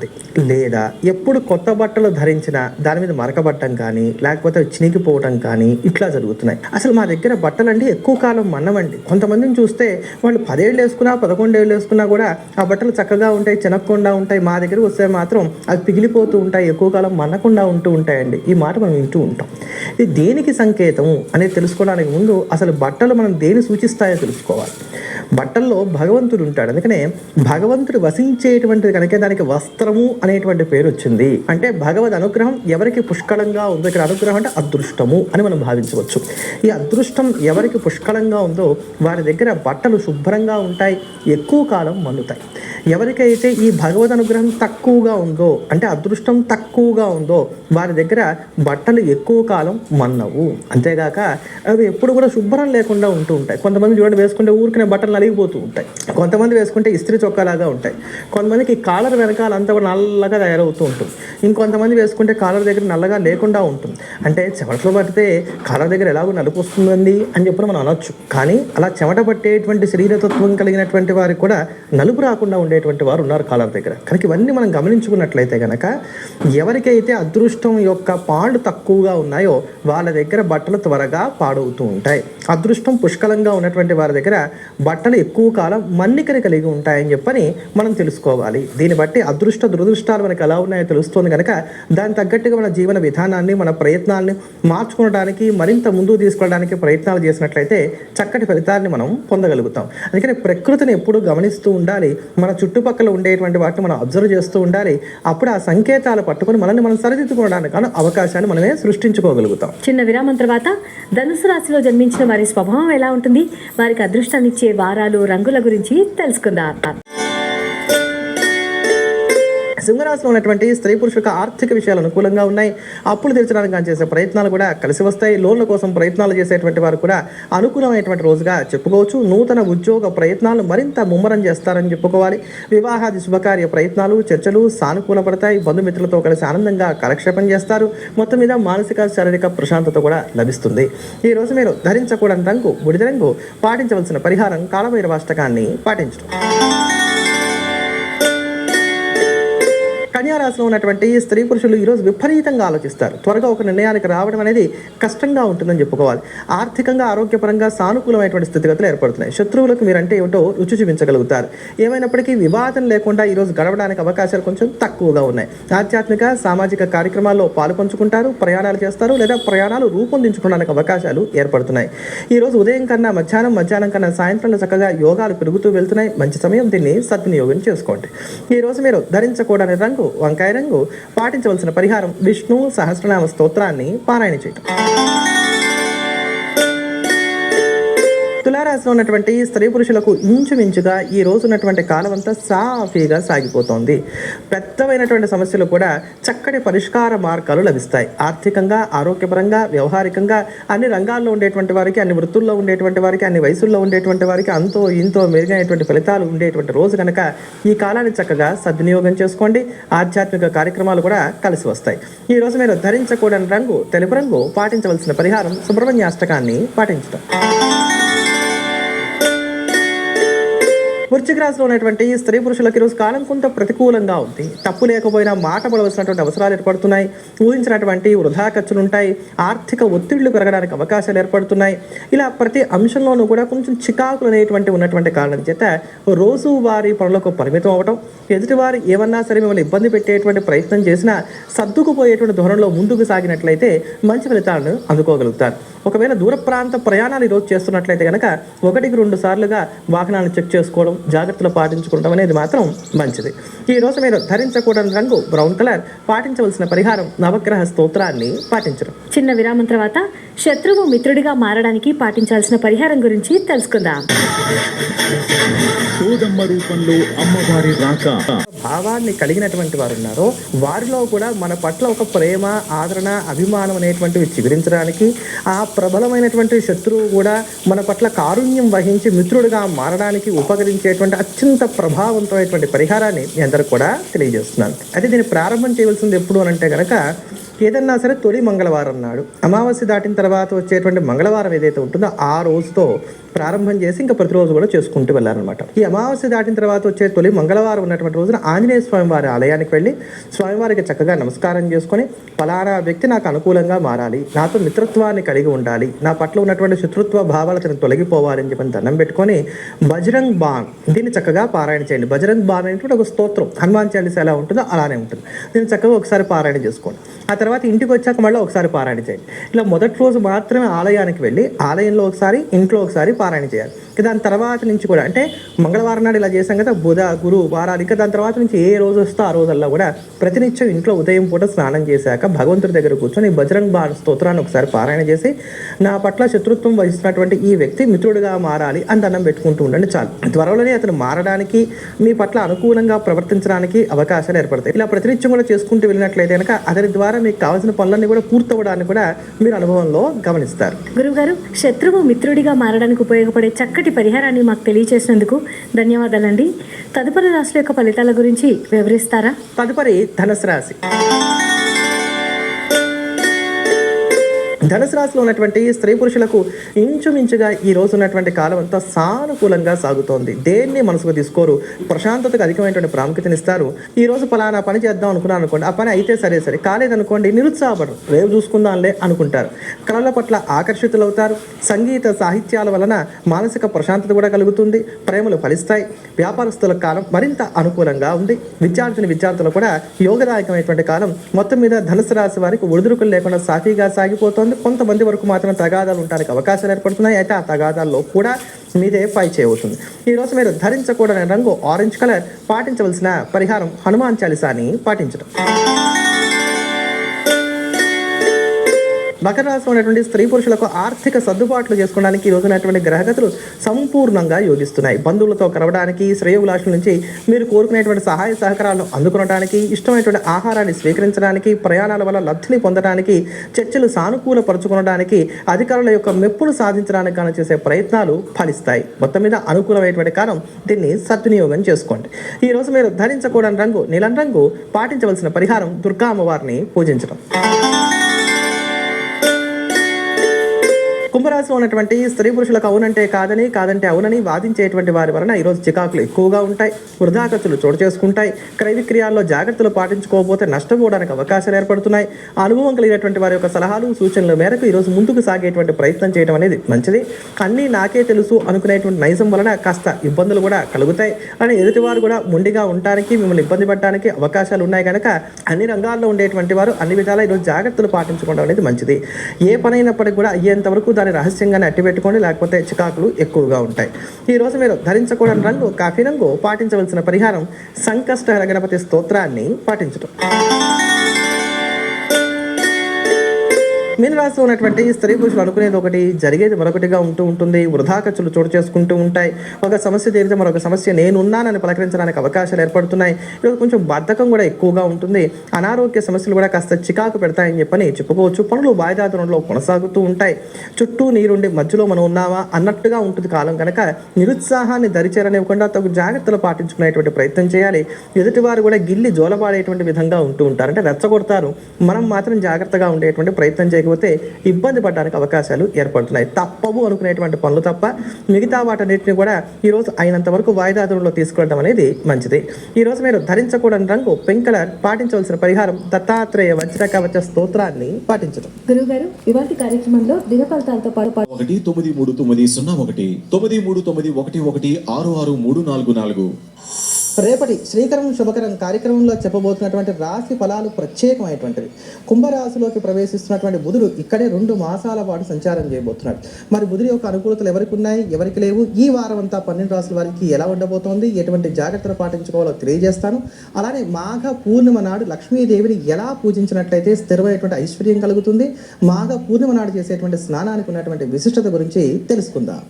ఉంటుంది, లేదా ఎప్పుడు కొత్త బట్టలు ధరించినా దాని మీద మరకబట్టం కానీ లేకపోతే చినిగిపోవటం కానీ ఇట్లా జరుగుతున్నాయి. అసలు మా దగ్గర బట్టలండి ఎక్కువ కాలం మన్నమండి. కొంతమందిని చూస్తే వాళ్ళు 10 ఏళ్ళు వేసుకున్నా 11 ఏళ్ళు వేసుకున్నా కూడా ఆ బట్టలు చక్కగా ఉంటాయి, చినక్కుండా ఉంటాయి. మా దగ్గర వస్తే మాత్రం అవి పిగిలిపోతూ ఉంటాయి, ఎక్కువ కాలం మన్నకుండా ఉంటూ ఉంటాయండి. ఈ మాట మనం వింటూ ఉంటాం. ఇది దేనికి సంకేతం అనేది తెలుసుకోవడానికి ముందు అసలు బట్టలు మనం దేని సూచిస్తాయో తెలుసుకోవాలి. బట్టల్లో భగవంతుడు ఉంటాడు, అందుకనే భగవంతుడు వసించేటువంటిది కనుక దానికి వస్త్రము అనేటువంటి పేరు వచ్చింది. అంటే భగవద్ అనుగ్రహం ఎవరికి పుష్కలంగా ఉందో, ఇక్కడ అనుగ్రహం అంటే అదృష్టము అని మనం భావించవచ్చు. ఈ అదృష్టం ఎవరికి పుష్కలంగా ఉందో వారి దగ్గర బట్టలు శుభ్రంగా ఉంటాయి, ఎక్కువ కాలం మన్నుతాయి. ఎవరికైతే ఈ భగవద్ అనుగ్రహం తక్కువగా ఉందో, అంటే అదృష్టం తక్కువగా ఉందో వారి దగ్గర బట్టలు ఎక్కువ కాలం మన్నవు. అంతేగాక అవి ఎప్పుడు కూడా శుభ్రం లేకుండా ఉంటూ ఉంటాయి. కొంతమంది చూడండి వేసుకుంటే ఊరికనే బట్టలు నలిగిపోతూ ఉంటాయి, కొంతమంది వేసుకుంటే ఇస్త్రీ చొక్కాలాగా ఉంటాయి, కొంతమందికి కాలర్ వెనకాల అంతా కూడా నల్లగా తయారవుతూ ఉంటుంది, ఇంకొంతమంది వేసుకుంటే కాలర్ దగ్గర నల్లగా లేకుండా ఉంటుంది. అంటే చెమటలో పడితే కాలర్ దగ్గర ఎలాగో నలుపు వస్తుందండి అని చెప్పి మనం అనొచ్చు. కానీ అలా చెమట పట్టేటువంటి శరీరతత్వం కలిగినటువంటి వారికి కూడా నలుపు రాకుండా ఉండేటువంటి వారు ఉన్నారు కాలర్ దగ్గర. కనుక ఇవన్నీ మనం గమనించుకున్నట్లయితే కనుక ఎవరికైతే అదృష్టం యొక్క పాళ్ళు తక్కువగా ఉన్నాయో వాళ్ళ దగ్గర బట్టలు త్వరగా పాడవుతూ ఉంటాయి. అదృష్టం పుష్కలంగా ఉన్నటువంటి వారి దగ్గర బట్టలు ఎక్కువ కాలం మన్నికని కలిగి ఉంటాయని చెప్పని మనం తెలుసుకోవాలి. దీన్ని బట్టి అదృష్ట దురదృష్టాలు మనకి ఎలా ఉన్నాయో తెలుస్తుంది కనుక దానికి తగ్గట్టుగా మన జీవన విధానాన్ని మన ప్రయత్నాన్ని మార్చుకోవడానికి మరింత ముందుకు తీసుకెళ్ళడానికి ప్రయత్నాలు చేసినట్లయితే చక్కటి ఫలితాన్ని మనం పొందగలుగుతాం. అందుకని ప్రకృతిని ఎప్పుడూ గమనిస్తూ ఉండాలి, మన చుట్టుపక్కల ఉండేటువంటి వాటిని మనం అబ్జర్వ్ చేస్తూ ఉండాలి. అప్పుడు ఆ సంకేతాలు పట్టుకొని మనల్ని మనం సరిదిద్దుకోవడానికి అవకాశాన్ని మనమే సృష్టించుకోగలుగుతాం. చిన్న విరామం తర్వాత ధనుసు రాశిలో జన్మించిన వారి స్వభావం ఎలా ఉంటుంది, వారికి అదృష్టాన్ని ఇచ్చే వారాలు రంగుల గురించి తెలుసుకుందాం. సింహరాశిలో ఉన్నటువంటి స్త్రీ పురుషులకు ఆర్థిక విషయాలు అనుకూలంగా ఉన్నాయి. అప్పులు తీర్చడానికి కానీ చేసే ప్రయత్నాలు కూడా కలిసి వస్తాయి. లోన్ల కోసం ప్రయత్నాలు చేసేటువంటి వారు కూడా అనుకూలమైనటువంటి రోజుగా చెప్పుకోవచ్చు. నూతన ఉద్యోగ ప్రయత్నాలు మరింత ముమ్మరం చేస్తారని చెప్పుకోవాలి. వివాహాది శుభకార్య ప్రయత్నాలు చర్చలు సానుకూలపడతాయి. బంధుమిత్రులతో కలిసి ఆనందంగా కాలక్షేపం చేస్తారు. మొత్తం మీద మానసిక శారీరక ప్రశాంతత కూడా లభిస్తుంది. ఈ రోజు మీరు ధరించకూడని రంగు బూడిద రంగు. పాటించవలసిన పరిహారం కాలభైరవాష్టకాన్ని పాటించడం. కన్యారాశిలో ఉన్నటువంటి స్త్రీ పురుషులు ఈరోజు విపరీతంగా ఆలోచిస్తారు. త్వరగా ఒక నిర్ణయానికి రావడం అనేది కష్టంగా ఉంటుందని చెప్పుకోవాలి. ఆర్థికంగా ఆరోగ్యపరంగా సానుకూలమైనటువంటి స్థితిగతులు ఏర్పడుతున్నాయి. శత్రువులకు మీరంటే ఏమిటో రుచి చూపించగలుగుతారు. ఏమైనప్పటికీ వివాదం లేకుండా ఈరోజు గడవడానికి అవకాశాలు కొంచెం తక్కువగా ఉన్నాయి. ఆధ్యాత్మిక సామాజిక కార్యక్రమాల్లో పాలు పంచుకుంటారు, ప్రయాణాలు చేస్తారు, లేదా ప్రయాణాలు రూపొందించుకోవడానికి అవకాశాలు ఏర్పడుతున్నాయి. ఈరోజు ఉదయం కన్నా మధ్యాహ్నం కన్నా సాయంత్రంలో చక్కగా యోగాలు పెరుగుతూ వెళ్తున్నాయి. మంచి సమయం, దీన్ని సద్వినియోగం చేసుకోండి. ఈరోజు మీరు ధరించకూడని రంగు వంకాయ రంగు. పాటించవలసిన పరిహారం విష్ణు సహస్రనామ స్తోత్రాన్ని పారాయణ చేయటం. తులారాశిలో ఉన్నటువంటి స్త్రీ పురుషులకు ఇంచుమించుగా ఈ రోజు ఉన్నటువంటి కాలం అంతా సాఫీగా సాగిపోతోంది. పెద్దమైనటువంటి సమస్యలు కూడా చక్కటి పరిష్కార మార్గాలు లభిస్తాయి. ఆర్థికంగా ఆరోగ్యపరంగా వ్యవహారికంగా అన్ని రంగాల్లో ఉండేటువంటి వారికి, అన్ని వృత్తుల్లో ఉండేటువంటి వారికి, అన్ని వయసుల్లో ఉండేటువంటి వారికి అంతో ఇంతో మెరుగైనటువంటి ఫలితాలు ఉండేటువంటి రోజు కనుక ఈ కాలాన్ని చక్కగా సద్వినియోగం చేసుకోండి. ఆధ్యాత్మిక కార్యక్రమాలు కూడా కలిసి వస్తాయి. ఈ రోజు మీరు ధరించకూడని రంగు తెలుపు రంగు. పాటించవలసిన పరిహారం సుబ్రహ్మణ్యాష్టకాన్ని పాటించడం. వృశ్చిక రాశిలో ఉన్నటువంటి స్త్రీ పురుషులకు ఈరోజు కాలం కొంత ప్రతికూలంగా ఉంది. తప్పు లేకపోయినా మాట పడవలసినటువంటి అవసరాలు ఏర్పడుతున్నాయి. ఊహించినటువంటి వృధా ఖర్చులు ఉంటాయి. ఆర్థిక ఒత్తిళ్లు పెరగడానికి అవకాశాలు ఏర్పడుతున్నాయి. ఇలా ప్రతి అంశంలోనూ కూడా కొంచెం చికాకులు అనేటువంటి ఉన్నటువంటి కారణం చేత రోజువారీ పనులకు పరిమితం అవ్వటం, ఎదుటివారు ఏమన్నా సరే మిమ్మల్ని ఇబ్బంది పెట్టేటువంటి ప్రయత్నం చేసినా సర్దుకుపోయేటువంటి ధోరణిలో ముందుకు సాగినట్లయితే మంచి ఫలితాలను అందుకోగలుగుతారు. ఒకవేళ దూర ప్రాంత ప్రయాణాలు ఈరోజు చేస్తున్నట్లయితే కనుక 1-2 సార్లుగా వాహనాలను చెక్ చేసుకోవడం, జాగ్రత్తలు పాటించుకోవడం అనేది మాత్రం మంచిది. ఈ రోజు మీరు ధరించకూడని రంగు బ్రౌన్ కలర్. పాటించవలసిన పరిహారం నవగ్రహ స్తోత్రాన్ని పాటించడం. చిన్న విరామం తర్వాత శత్రువు మిత్రుడిగా మారడానికి పాటించాల్సిన పరిహారం గురించి తెలుసుకుందాం. రూపంలో అమ్మవారి రాక భావాన్ని కలిగినటువంటి వారు ఉన్నారో వారిలో కూడా మన పట్ల ఒక ప్రేమ, ఆదరణ, అభిమానం అనేటువంటివి చిగురించడానికి, ఆ ప్రబలమైనటువంటి శత్రువు కూడా మన పట్ల కారుణ్యం వహించి మిత్రుడిగా మారడానికి ఉపకరించేటువంటి అత్యంత ప్రభావవంతమైనటువంటి పరిహారాన్ని మీ అందరూ కూడా తెలియజేస్తున్నాను. అయితే దీన్ని ప్రారంభం చేయవలసింది ఎప్పుడు అని అంటే కనుక ఏదన్నా సరే తొలి మంగళవారం నాడు అమావాస్య దాటిన తర్వాత వచ్చేటువంటి మంగళవారం ఏదైతే ఉంటుందో ఆ రోజుతో ప్రారంభం చేసి ఇంకా ప్రతిరోజు కూడా చేసుకుంటూ వెళ్ళారనమాట. ఈ అమావాస్య దాటిన తర్వాత వచ్చే తొలి మంగళవారం ఉన్నటువంటి రోజున ఆంజనేయ స్వామి వారి ఆలయానికి వెళ్ళి స్వామివారికి చక్కగా నమస్కారం చేసుకొని ఫలానా వ్యక్తి నాకు అనుకూలంగా మారాలి, నాతో మిత్రత్వాన్ని కలిగి ఉండాలి, నా పట్ల ఉన్నటువంటి శత్రుత్వ భావాలను తొలగిపోవాలని చెప్పి దండం పెట్టుకొని బజరంగ్ బాన్ దీన్ని చక్కగా పారాయణ చేయండి. బజరంగ్ బాన్ అనేటువంటి ఒక స్తోత్రం హనుమాన్ చాలీసా ఎలా ఉంటుందో అలానే ఉంటుంది. దీన్ని చక్కగా ఒకసారి పారాయణ చేసుకోండి. ఆ తర్వాత ఇంటికి వచ్చాక మళ్ళీ ఒకసారి పారాయణ చేయండి. ఇలా మొదటి రోజు మాత్రమే ఆలయానికి వెళ్ళి ఆలయంలో ఒకసారి, ఇంట్లో ఒకసారి పారాయణ చేయాలి. దాని తర్వాత నుంచి కూడా అంటే మంగళవారం నాడు ఇలా చేసాం కదా, బుధ గురు వారాలు, ఇంకా దాని తర్వాత నుంచి ఏ రోజు వస్తే ఆ రోజుల్లో కూడా ప్రతినిత్యం ఇంట్లో ఉదయం పూట స్నానం చేశాక భగవంతుడి దగ్గర కూర్చొని బజరంగ్ బాన్ స్తోత్రాన్ని ఒకసారి పారాయణ చేసి నా పట్ల శత్రుత్వం వహిస్తున్నటువంటి ఈ వ్యక్తి మిత్రుడిగా మారాలి అని దండం పెట్టుకుంటూ ఉండండి చాలు. త్వరలోనే అతను మారడానికి, మీ పట్ల అనుకూలంగా ప్రవర్తించడానికి అవకాశాలు ఏర్పడతాయి. ఇలా ప్రతినిత్యం కూడా చేసుకుంటూ వెళ్ళినట్లయితే కనుక అతని ద్వారా మీకు కావాల్సిన పనులన్నీ కూడా పూర్తవడానికి కూడా మీరు అనుభవంలో గమనిస్తారు. గురువుగారు, శత్రువు మిత్రుడిగా మారడానికి ఉపయోగపడే చక్కటి పరిహారాన్ని మాకు తెలియచేసినందుకు ధన్యవాదాలండి. తదుపరి రాశుల యొక్క ఫలితాల గురించి వివరిస్తారా? తదుపరి ధనుసు రాశి. ధనుసు రాశిలో ఉన్నటువంటి స్త్రీ పురుషులకు ఇంచుమించుగా ఈ రోజు ఉన్నటువంటి కాలం అంతా సానుకూలంగా సాగుతోంది. దేన్ని మనసుకు తీసుకోరు, ప్రశాంతతకు అధికమైనటువంటి ప్రాముఖ్యతనిస్తారు. ఈ రోజు ఫలానా పని చేద్దాం అనుకున్నాను అనుకోండి, ఆ పని అయితే సరే కాలేదనుకోండి నిరుత్సాహపడరు, రేపు చూసుకుందాంలే అనుకుంటారు. కళల పట్ల ఆకర్షితులవుతారు. సంగీత సాహిత్యాల వలన మానసిక ప్రశాంతత కూడా కలుగుతుంది. ప్రేమలు ఫలిస్తాయి. వ్యాపారస్తుల కాలం మరింత అనుకూలంగా ఉంది. విద్యార్థులు కూడా యోగదాయకమైనటువంటి కాలం. మొత్తం మీద ధనుసు రాశి వారికి ఒడిదుడుకులు లేకుండా సాఫీగా సాగిపోతోంది. కొంతమంది వరకు మాత్రం తగాదాలు ఉండడానికి అవకాశాలు ఏర్పడుతున్నాయి. అయితే ఆ తగాదాల్లో కూడా మీదే పై చేయవుతుంది. ఈ రోజు మీరు ధరించకూడని రంగు ఆరెంజ్ కలర్. పాటించవలసిన పరిహారం హనుమాన్ చాలీసాని పాటించడం. మకర రాశిలో ఉన్నటువంటి స్త్రీ పురుషులకు ఆర్థిక సర్దుబాట్లు చేసుకోవడానికి ఈ రోజు ఉన్నటువంటి గ్రహగతులు సంపూర్ణంగా యోగిస్తున్నాయి. బంధువులతో కలవడానికి, శ్రేయోభిలాషుల నుంచి మీరు కోరుకునేటువంటి సహాయ సహకారాలను అందుకోవడానికి, ఇష్టమైనటువంటి ఆహారాన్ని స్వీకరించడానికి, ప్రయాణాల వల్ల లబ్ధిని పొందడానికి, చర్చలు సానుకూలపరచుకోవడానికి, అధికారుల యొక్క మెప్పును సాధించడానికి కానీ చేసే ప్రయత్నాలు ఫలిస్తాయి. మొత్తం మీద అనుకూలమైనటువంటి కాలం. దీన్ని సద్వినియోగం చేసుకోండి. ఈ రోజు మీరు ధరించకూడని రంగు నీలం రంగు. పాటించవలసిన పరిహారం దుర్గా అమ్మవారిని పూజించడం. కుంభరాశిలో ఉన్నటువంటి స్త్రీ పురుషులకు అవునంటే కాదని, కాదంటే అవునని వాదించేటువంటి వారి వలన ఈరోజు చికాకులు ఎక్కువగా ఉంటాయి. వృధా ఖర్చులు చోటు చేసుకుంటాయి. క్రయ విక్రయాల్లో జాగ్రత్తలు పాటించుకోకపోతే నష్టపోవడానికి అవకాశాలు ఏర్పడుతున్నాయి. అనుభవం కలిగినటువంటి వారి యొక్క సలహాలు సూచనల మేరకు ఈరోజు ముందుకు సాగేటువంటి ప్రయత్నం చేయడం అనేది మంచిది. అన్నీ నాకే తెలుసు అనుకునేటువంటి నైజం వలన కాస్త ఇబ్బందులు కూడా కలుగుతాయి. అని ఎదుటివారు కూడా మొండిగా ఉండడానికి, మిమ్మల్ని ఇబ్బంది పడడానికి అవకాశాలు ఉన్నాయి కనుక అన్ని రంగాల్లో ఉండేటువంటి వారు అన్ని విధాలా ఈరోజు జాగ్రత్తలు పాటించుకోవడం అనేది మంచిది. ఏ పనైనప్పటికీ కూడా అయ్యేంత వరకు దాన్ని రహస్యంగానే అట్టిపెట్టుకోండి, లేకపోతే చికాకులు ఎక్కువగా ఉంటాయి. ఈ రోజు మీరు ధరించకూడని రంగు కాఫీ రంగు. పాటించవలసిన పరిహారం సంకష్టహర గణపతి స్తోత్రాన్ని పాటించడం. మీనరాశిలో ఉన్నటువంటి స్త్రీ పురుషులు అనుకునేది ఒకటి, జరిగేది మరొకటిగా ఉంటుంది. వృధా ఖర్చులు చోటు చేసుకుంటూ ఉంటాయి. ఒక సమస్య తీరితే మరొక సమస్య నేనున్నానని పలకరించడానికి అవకాశాలు ఏర్పడుతున్నాయి. ఈరోజు కొంచెం బద్ధకం కూడా ఎక్కువగా ఉంటుంది. అనారోగ్య సమస్యలు కూడా కాస్త చికాకు పెడతాయని చెప్పని చెప్పుకోవచ్చు. పనులు వాయిదా ధోరణిలో కొనసాగుతూ ఉంటాయి. చుట్టూ నీరుండి మధ్యలో మనం ఉన్నావా అన్నట్టుగా ఉంటుంది కాలం కనుక నిరుత్సాహాన్ని దరిచేరనివ్వకుండా తగు జాగ్రత్తలు పాటించుకునేటువంటి ప్రయత్నం చేయాలి. ఎదుటివారు కూడా గిల్లి జోలపాడేటువంటి విధంగా ఉంటూ ఉంటారు, అంటే రెచ్చగొడతారు. మనం మాత్రం జాగ్రత్తగా ఉండేటువంటి ప్రయత్నం చేయకపోతే ఇబ్బంది పడడానికి అవకాశాలు ఏర్పడుతున్నాయి. తప్పవు అనుకునేటువంటి పనులు తప్ప మిగతా వాటన్నిటిని కూడా ఈరోజు అయినంత వరకు వాయిదా ధోరణిలో తీసుకెళ్ళడం అనేది మంచిది. ఈరోజు మీరు ధరించకూడని రంగు పింక్ కలర్. పాటించవలసిన పరిహారం దత్తాత్రేయ వజ్ర కవచ స్తోత్రాన్ని పాటించడం. గురువు గారు, ఇవాళ కార్యక్రమంలో దిన ఫలితాలతో పాటు 1933901 9339116634 రేపటి శ్రీకరం శుభకరం కార్యక్రమంలో చెప్పబోతున్నటువంటి రాశి ఫలాలు ప్రత్యేకమైనటువంటివి. కుంభరాశిలోకి ప్రవేశిస్తున్నటువంటి బుధుడు ఇక్కడే 2 మాసాల పాటు సంచారం చేయబోతున్నాడు. మరి బుధుడి యొక్క అనుకూలతలు ఎవరికి ఉన్నాయి, ఎవరికి లేవు, ఈ వారం అంతా 12 రాశుల వారికి ఎలా ఉండబోతోంది, ఎటువంటి జాగ్రత్తలు పాటించుకోవాలో తెలియజేస్తాను. అలానే మాఘ పూర్ణిమ నాడు లక్ష్మీదేవిని ఎలా పూజించినట్లయితే స్థిరమైనటువంటి ఐశ్వర్యం కలుగుతుంది, మాఘ పూర్ణిమ నాడు చేసేటువంటి స్నానానికి ఉన్నటువంటి విశిష్టత గురించి తెలుసుకుందాం.